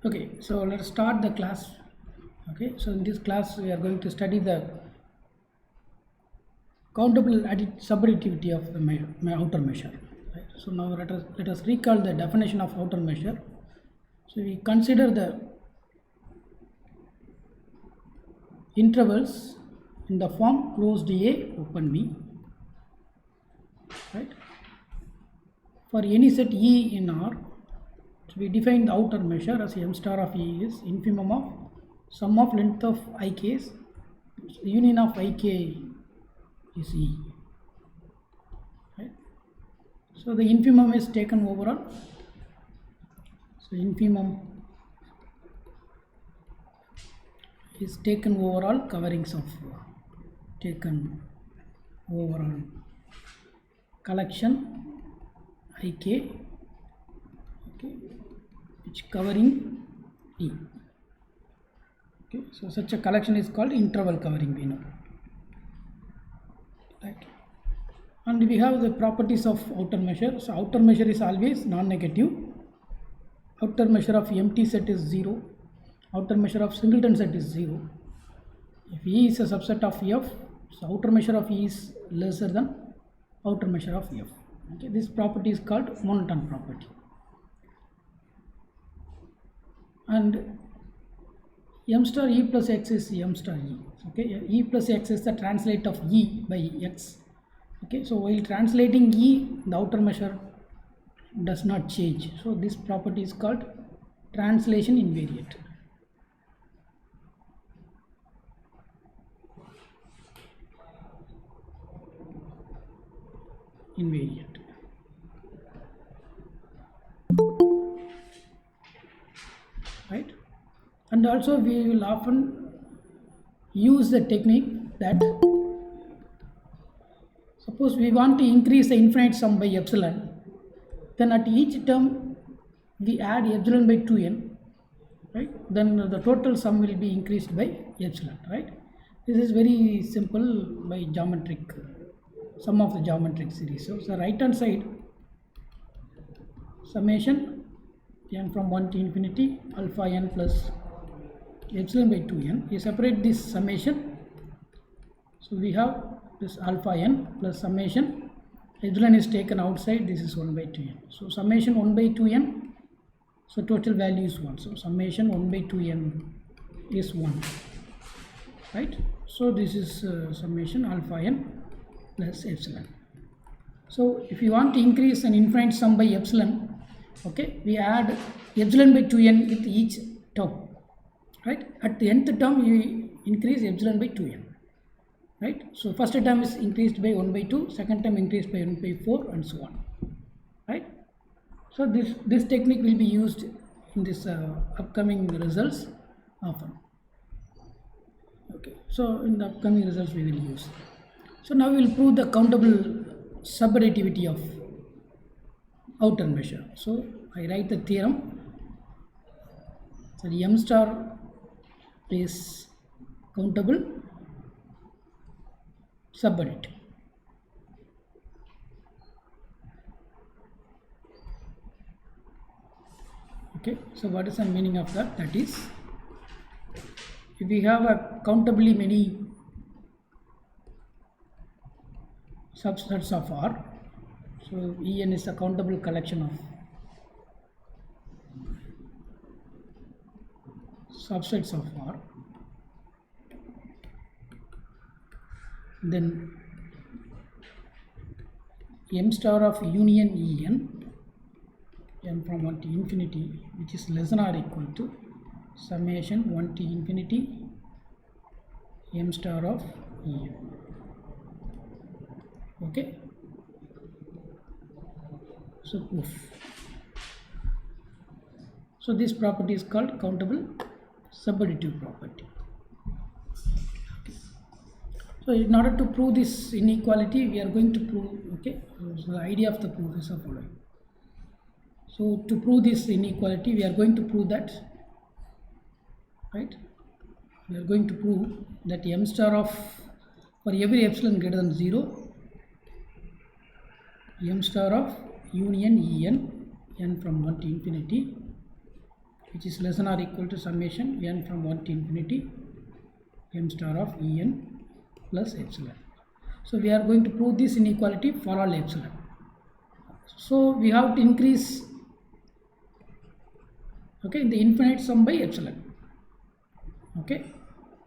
Okay, so let's start the class. Okay, so in this class we are going to study the countable subadditivity of the outer measure. Right? So now let us recall the definition of outer measure. So we consider the intervals in the form closed A, open B. Right? For any set E in R, so we define the outer measure as m star of E is infimum of sum of length of ik's, union of ik is E. Right? So the infimum is taken overall. So infimum is taken overall coverings of taken overall collection ik, okay, which covering E. Okay, so such a collection is called interval covering, we know. Right. And we have the properties of outer measure. So outer measure is always non-negative. Outer measure of empty set is 0. Outer measure of singleton set is 0. If E is a subset of F, so outer measure of E is lesser than outer measure of F. Okay, this property is called monotone property. And m star E plus x is m star E. Okay, E plus x is the translate of E by x. Okay, so while translating E, the outer measure does not change. So this property is called translation invariant. Right? And also we will often use the technique that suppose we want to increase the infinite sum by epsilon, then at each term we add epsilon by 2n, right? Then the total sum will be increased by epsilon, right? This is very simple by geometric, sum of the geometric series. So the right hand side, summation n from 1 to infinity alpha n plus epsilon by 2n. You separate this summation, so we have this alpha n plus summation, epsilon is taken outside, this is 1 by 2n. So summation 1 by 2n, so total value is 1. So summation 1 by 2n is 1, right? So this is summation alpha n plus epsilon. So if you want to increase an infinite sum by epsilon, okay, we add epsilon by 2n with each term, right? At the nth term you increase epsilon by 2n, right? So first term is increased by 1 by 2, second term increased by 1 by 4, and so on, right? So this technique will be used in this upcoming results often. Okay, so in the upcoming results we will use. So now we will prove the countable subadditivity of outer measure. So I write the theorem. So m star is countable subadditive. Okay, so what is the meaning of that? That is, if we have a countably many subsets of R, so En is a countable collection of subsets of R, then m star of union En from 1 to infinity, which is less than or equal to summation 1 to infinity m star of En. Okay, so proof. So this property is called countable subadditive property. Okay. So in order to prove this inequality, we are going to prove, okay, so the idea of the proof is the following. So to prove this inequality, we are going to prove that, right, we are going to prove that m star of, for every epsilon greater than 0, m star of union En, n from 1 to infinity, which is less than or equal to summation n from 1 to infinity m star of En plus epsilon. So we are going to prove this inequality for all epsilon. So we have to increase, okay, the infinite sum by epsilon. Okay,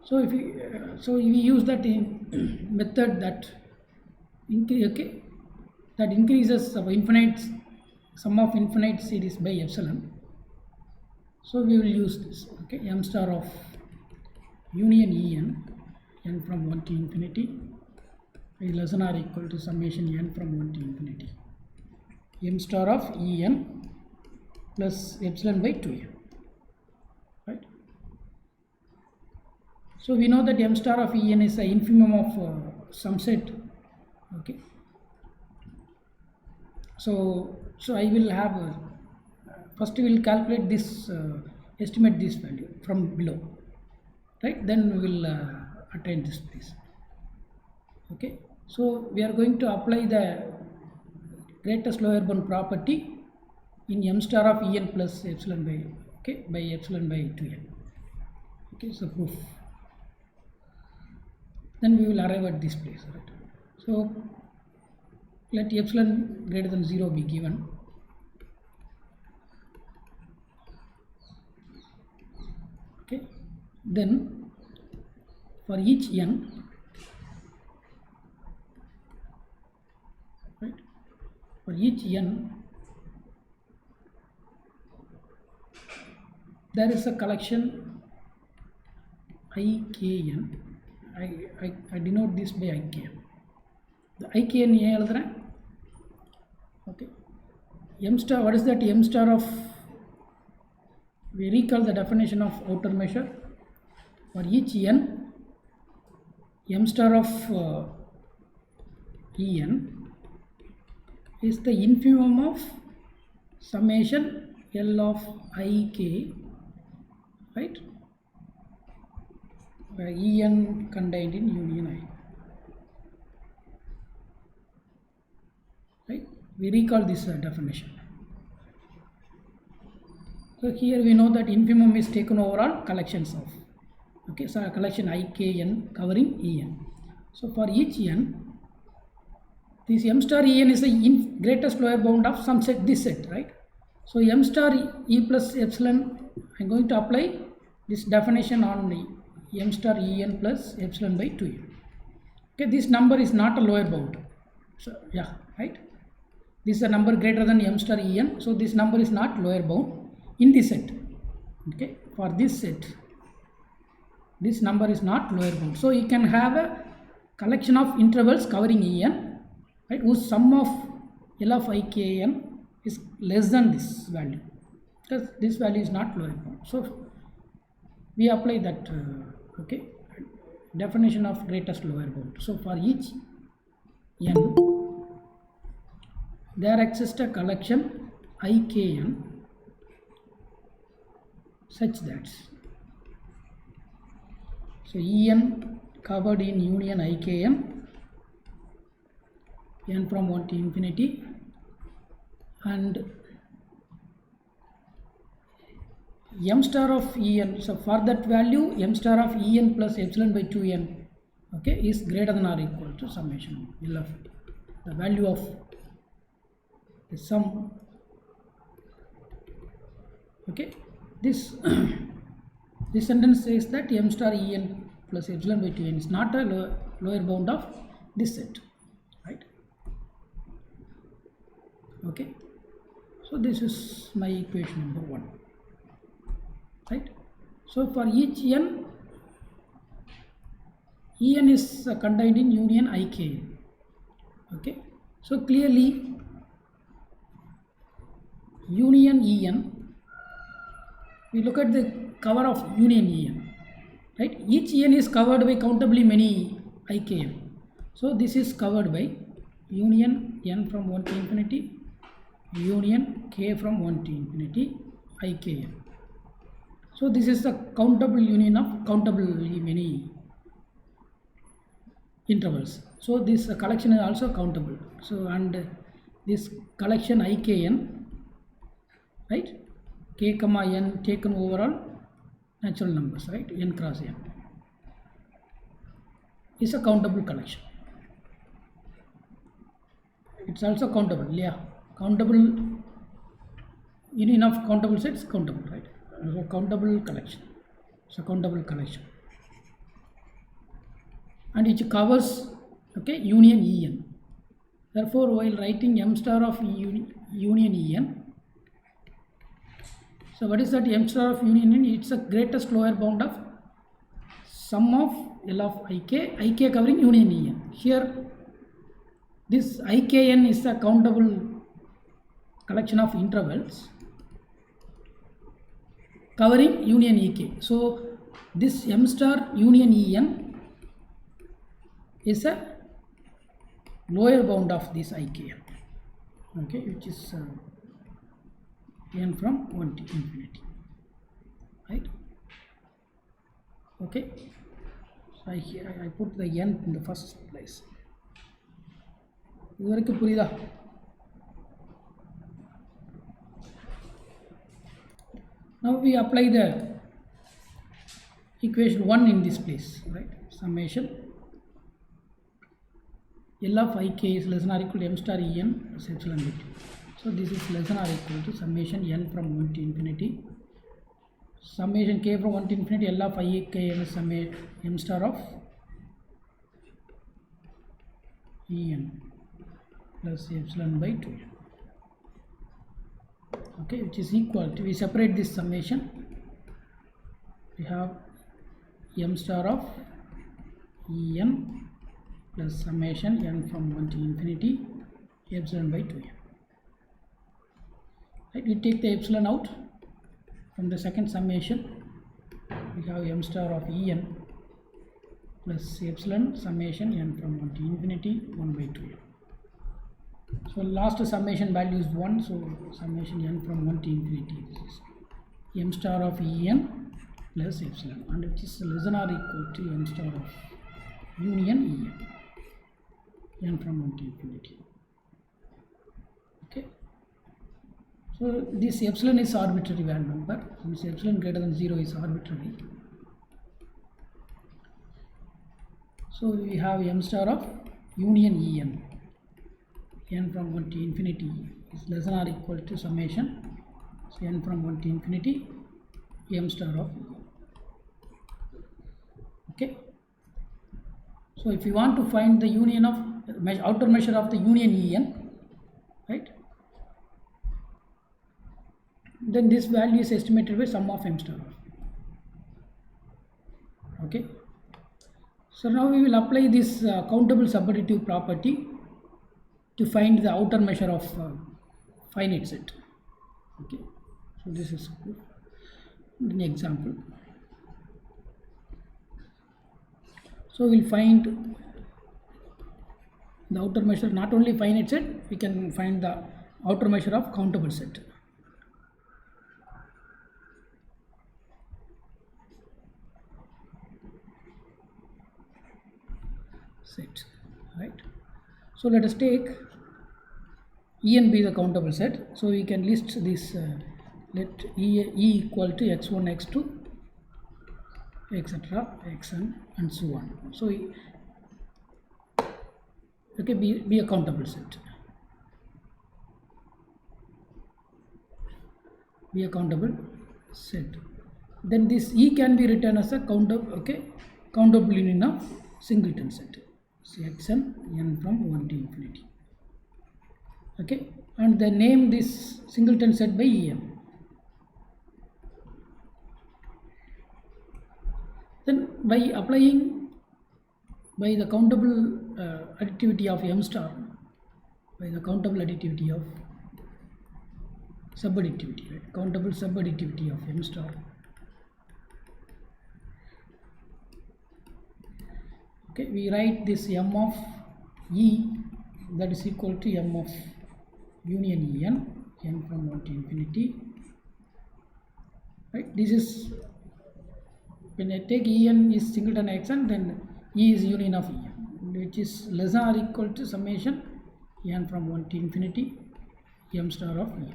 so if we use that in method that that increases of infinite sum of infinite series by epsilon. So we will use this. Okay, m star of union En from 1 to infinity is less than or equal to summation n from 1 to infinity m star of En plus epsilon by 2n. Right. So we know that m star of En is the infimum of some set. Okay. So I will have first we will calculate this, estimate this value from below, right? Then we will attain this place. Okay. So we are going to apply the greatest lower bound property in m star of En plus epsilon by, okay, by epsilon by 2n. Okay, so proof. Then we will arrive at this place, right? So let epsilon greater than 0 be given. Okay, then for each n, right, for each n there is a collection ikn. I denote this by ikn. The ikn okay, m star, what is that m star of, we recall the definition of outer measure. For each n, m star of En is the infimum of summation L of ik, right, where En contained in union I. Right, we recall this definition. So here we know that infimum is taken over all collections of, okay, so a collection ikn covering En. So for each n, this m star En is the greatest lower bound of some set, this set, right? So m star E plus epsilon, I am going to apply this definition on the m star En plus epsilon by 2n. Okay, this number is not a lower bound. So yeah, right, this is a number greater than m star En, so this number is not lower bound in this set. Okay, for this set this number is not lower bound. So you can have a collection of intervals covering En, right, whose sum of L of ikn is less than this value, because this value is not lower bound. So we apply that okay, definition of greatest lower bound. So for each n, there exists a collection ikn such that, so En covered in union ikn n from 1 to infinity, and m star of En, so for that value m star of En plus epsilon by 2n, okay, is greater than or equal to summation L of the value of the sum. Okay, this this sentence says that m star En plus epsilon by 2n is not a lower bound of this set, right? Okay, so this is my equation number 1, right? So for each n, En is contained in union ikn. Okay, so clearly union En, we look at the cover of union En, right? Each En is covered by countably many ikn. So this is covered by union n from 1 to infinity, union k from 1 to infinity ikn. So this is the countable union of countably many intervals. So this collection is also countable. So and this collection ikn, right, k comma n taken overall natural numbers, right? N cross n is a countable collection. It's also countable, yeah. Countable, union of countable sets, countable, right? So countable collection. It's a countable collection. And it covers, okay, union En. Therefore, while writing m star of union En, so what is that m star of union En? It's the greatest lower bound of sum of L of ik covering union En. Here, this ikn is a countable collection of intervals covering union ek. So, this m star union En is a lower bound of this ikn, okay, which is n from 1 to infinity, right? Okay, so I put the n in the first place. Now we apply the equation 1 in this place, right? Summation L of ik is less than or equal to m star En plus epsilon by 2. So this is less than or equal to summation n from 1 to infinity. Summation k from 1 to infinity L of ik is summation m star of En plus epsilon by 2. Okay, which is equal to, we separate this summation, we have m star of En plus summation n from 1 to infinity epsilon by 2n. Right, we take the epsilon out from the second summation, we have m star of En plus epsilon summation n from 1 to infinity 1 by 2n. So last summation value is 1, so summation n from 1 to infinity is m star of En plus epsilon, and which is less than or equal to m star of union En, n from 1 to infinity. Okay, so this epsilon is arbitrary value number, since epsilon greater than 0 is arbitrary. So we have m star of union En, n from 1 to infinity is less than or equal to summation, so n from 1 to infinity m star of En. Okay, so if you want to find the union of outer measure of the union En, right, then this value is estimated by sum of m star of. Okay, so now we will apply this countable subadditive property to find the outer measure of finite set. Okay, so this is an example. So we will find the outer measure, not only finite set, we can find the outer measure of countable set. Set, right? So let us take En be the countable set. So we can list this, let E equal to x1, x2, etc., xn, and so on. So okay, be a countable set. Be a countable set. Then this E can be written as a countable, okay, countable union of singleton set. So xn, n from 1 to infinity. Okay, and then name this singleton set by En. Then by applying by the countable additivity of m star, by the countable additivity of subadditivity, right? Countable subadditivity of m star. Okay, we write this m of E, that is equal to m of union n from 1 to infinity, right? This is, when I take En is singleton xn, then E is union of En, which is less than or equal to summation n from 1 to infinity m star of En.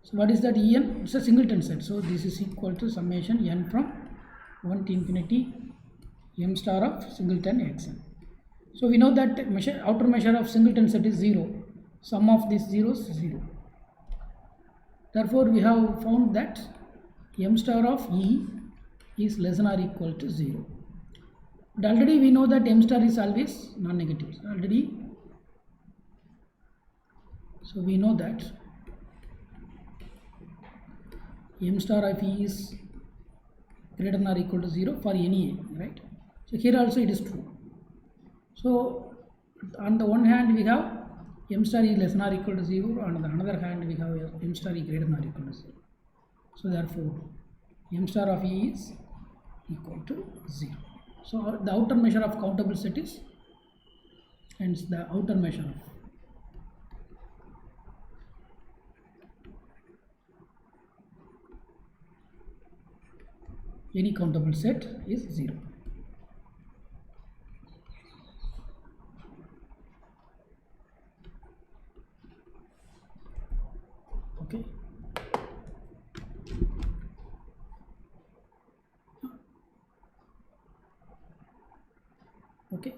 So what is that En? It's a singleton set. So this is equal to summation n from 1 to infinity m star of singleton xn. So we know that outer measure of singleton set is 0. Sum of these zeros is 0. Therefore we have found that m star of E is less than or equal to 0. But already we know that m star is always non-negative. Already, so we know that m star of E is greater than or equal to 0 for any a, right? So here also it is true. So on the one hand we have m star is less than or equal to 0, on the another hand we have m star is greater than or equal to 0. So therefore m star of E is equal to 0. So the outer measure of countable set is, hence the outer measure of any countable set is 0. Okay. Okay.